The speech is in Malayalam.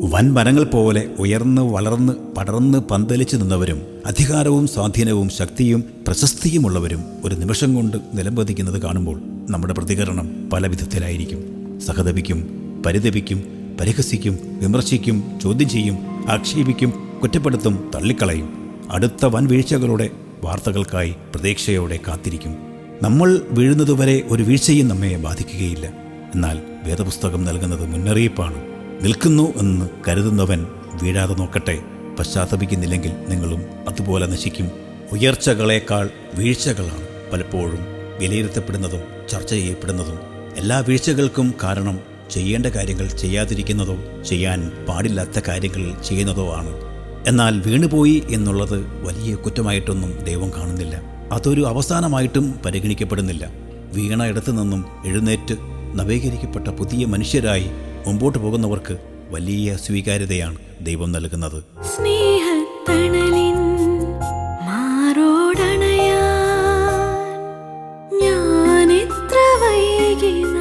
വൻമരങ്ങൾ പോലെ ഉയർന്ന് വളർന്ന് പടർന്ന് പന്തലിച്ചു നിന്നവരും അധികാരവും സ്വാധീനവും ശക്തിയും പ്രശസ്തിയുമുള്ളവരും ഒരു നിമിഷം കൊണ്ട് നിലംപതിക്കുന്നത് കാണുമ്പോൾ നമ്മുടെ പ്രതികരണം പല വിധത്തിലായിരിക്കും. സഹതപിക്കും, പരിതപിക്കും, പരിഹസിക്കും, വിമർശിക്കും, ചോദ്യം ചെയ്യും, ആക്ഷേപിക്കും, കുറ്റപ്പെടുത്തും, തള്ളിക്കളയും. അടുത്ത വൻ വീഴ്ചകളുടെ വാർത്തകൾക്കായി പ്രതീക്ഷയോടെ കാത്തിരിക്കും. നമ്മൾ വീഴുന്നതുവരെ ഒരു വീഴ്ചയും നമ്മെ ബാധിക്കുകയില്ല. എന്നാൽ വേദപുസ്തകം നൽകുന്നത് മുന്നറിയിപ്പാണ്. നിൽക്കുന്നു എന്ന് കരുതുന്നവൻ വീഴാതെ നോക്കട്ടെ. പശ്ചാത്തപിക്കുന്നില്ലെങ്കിൽ നിങ്ങളും അതുപോലെ നശിക്കും. ഉയർച്ചകളേക്കാൾ വീഴ്ചകളാണ് പലപ്പോഴും വിലയിരുത്തപ്പെടുന്നതും ചർച്ച ചെയ്യപ്പെടുന്നതും. എല്ലാ വീഴ്ചകൾക്കും കാരണം ചെയ്യേണ്ട കാര്യങ്ങൾ ചെയ്യാതിരിക്കുന്നതോ ചെയ്യാൻ പാടില്ലാത്ത കാര്യങ്ങൾ ചെയ്യുന്നതോ ആണ്. എന്നാൽ വീണുപോയി എന്നുള്ളത് വലിയ കുറ്റമായിട്ടൊന്നും ദൈവം കാണുന്നില്ല. അതൊരു അവസാനമായിട്ടും പരിഗണിക്കപ്പെടുന്നില്ല. വീണ ഇടത്തു നിന്നും എഴുന്നേറ്റ് നവീകരിക്കപ്പെട്ട പുതിയ മനുഷ്യരായി മുമ്പോട്ട് പോകുന്നവർക്ക് വലിയ സ്വീകാര്യതയാണ് ദൈവം നൽകുന്നത്. സ്നേഹത്തണലിൻ മാറോടണയാൻ ഞാൻ എത്ര വൈകി